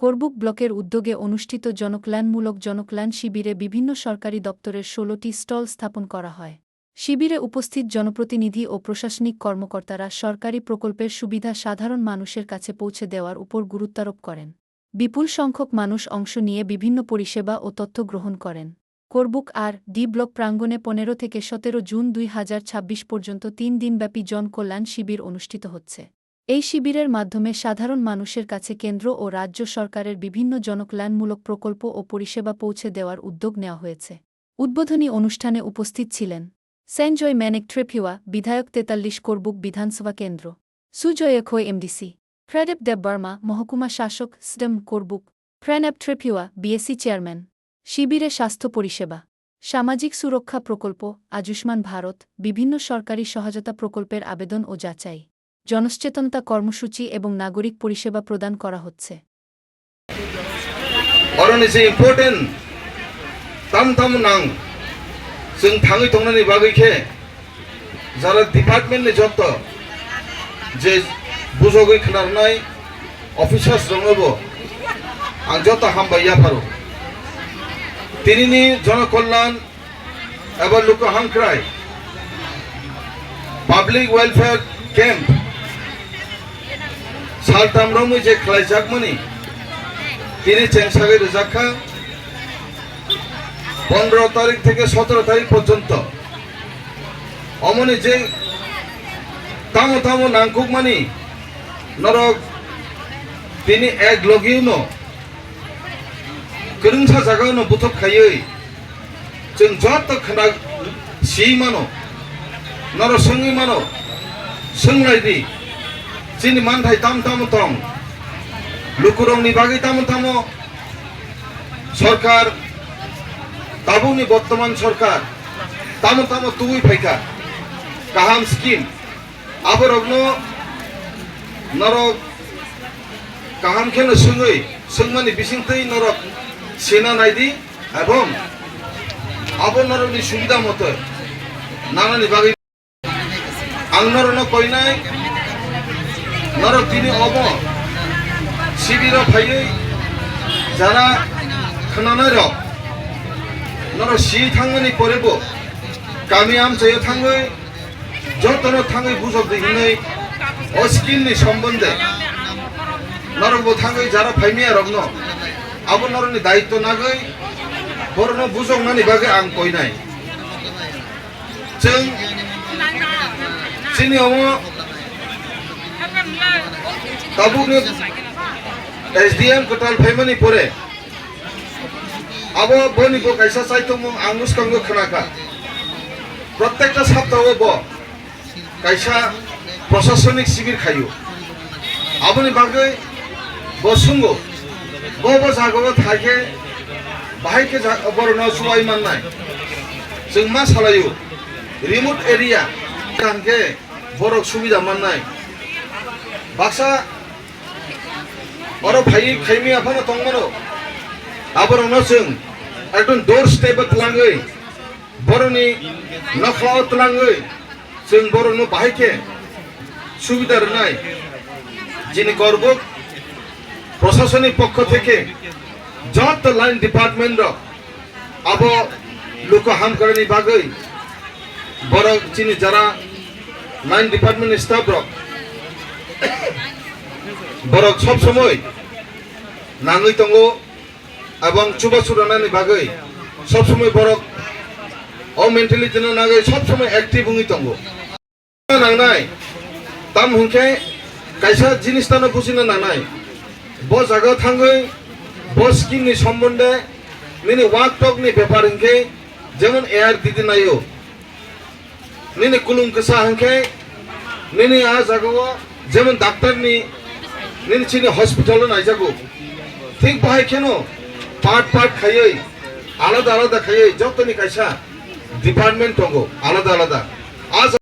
করবুক ব্লকের উদ্যোগে অনুষ্ঠিত জনকল্যাণ শিবিরে বিভিন্ন সরকারি দপ্তরের ১৬টি স্টল স্থাপন করা হয়। শিবিরে উপস্থিত জনপ্রতিনিধি ও প্রশাসনিক কর্মকর্তারা সরকারি প্রকল্পের সুবিধা সাধারণ মানুষের কাছে পৌঁছে দেওয়ার উপর গুরুত্বারোপ করেন। বিপুল সংখ্যক মানুষ অংশ নিয়ে বিভিন্ন পরিষেবা ও তথ্য গ্রহণ করেন। করবুক আর ডি ব্লক প্রাঙ্গণে ১৫ থেকে ১৭ জুন ২০২৬ পর্যন্ত ৩ দিনব্যাপী জনকল্যাণ শিবির অনুষ্ঠিত হচ্ছে। এই শিবিরের মাধ্যমে সাধারণ মানুষের কাছে কেন্দ্র ও রাজ্য সরকারের বিভিন্ন জনকল্যাণমূলক প্রকল্প ও পরিষেবা পৌঁছে দেওয়ার উদ্যোগ নেওয়া হয়েছে। উদ্বোধনী অনুষ্ঠানে উপস্থিত ছিলেন সেনজয় ম্যানেক ট্রেপিওয়া, বিধায়ক ৪৩ করবুক বিধানসভা কেন্দ্র, সুজয় খোয় এমডিসি, প্রদীপ দেববর্মা, মহকুমা শাসক স্ডম করবুক, প্রণব ট্রেপিওয়া, বিএসসি চেয়ারম্যান। শিবিরে স্বাস্থ্য পরিষেবা, সামাজিক সুরক্ষা প্রকল্প, আয়ুষ্মান ভারত, বিভিন্ন সরকারি সহায়তা প্রকল্পের আবেদন ও যাচাই, জনসচেতনতা কর্মসূচি এবং নাগরিক পরিষেবা প্রদান করা হচ্ছে। जों थाङै थांनानै बागैखे जारा डिपार्टमेन्टनि जत जे बुजगै खोनारनाय अफिसार्स दङबो आं जत हामबाय याफारो तिनिनि जनकल्याण एबा लोक हांख्राय पाब्लिक वेलफेयर कैम्प सालथामरावै जे खालायजाकमानि तिनि चेंसागै रोजाखा 15 तारीख থেকে 17 तारीख পর্যন্ত অমনি যে তামো নাংকুক মানি নরক তিনি এক লগিউনো গরুংसा জায়গাनो बुथब खायै जों जत खना सि मानो नर संगि मानो संलायदि जिनि मानथाय ताम तम लुकुरंनि बागै ताम सरकार ताबुनि बर्तमान सरकार तामो तुई फाइका गाहाम स्कीम आबरगनो नरक गाहाम खेनो संगै संमानि बिसिंतै नरक सेना नायदि एवं आबो नरकनि सुबिदा मते नानानि बागै आं नरनो कइनाय नरक दिनि अब शिबिर फायै जारा खोनानाय रक नर सि थांगनि परेबो गामि आमचायाव थाङै जतनो थाङै बुजब दिनै अ स्किमनि सम्बन्धे नरबो थाङै जारा फाइमिया रगनो आबो नरनि दायित्व नागै बरनो बुजंनानि बागै आं कइनाय जों जिनियाव ताबुनि एसडीएम कटाल फाइमानि परे आबो बनिबो कायसा साइतमु आंगुसकांगो खोनाका प्रत्येकटा सप्ताह बो कायसा प्रशासनिक शिबिर खायो आबोनि बागै बसुंगो बो जागो थाके बाहायके बरनो सुवाय माननाय जों मा सालायो रिमोट एरिया कानके बरक सुबिदा माननाय बाक्सा अरो भाई खैमी आफानो तंगमानो आबरनो जों एकदम डोर स्टेप तलाङै बरनि नखलाव तलाङै जों बरनो बाहायके सुबिदा रनाय जिनि करबुक प्रशासनिक पक्ष থেকে যত লাইন ডিপার্টমেন্ট আবো লোক হামকারনি বাগৈ বড় চিনি যারা লাইন ডিপার্টমেন্ট স্টাফ বড় সব সময় নাঙै তঙ্গো এবং চুবা চুরানাनि बागै सब समय बरक अ मेन्टेलिटी नागै सब समय एक्टिव हुई तंगो नांनाय ताम हुंखे कायसा जिनिसतानो बुजिनो नांनाय ब जागा थाङै ब स्किमनि सम्बन्धे निनि वाकटकनि पेपार हुंखे जेमन एआर दिदि नायो निनि कुलुम कसा हुंखे निनि आ जागाव जेमन डाक्टरनि निनि चिनि हॉस्पिटल नायजागो ठीक बाहाय केनो पार्ट खायै आलादा खायै जतनि कायसा डिपार्टमेंट दंगो आलादा आज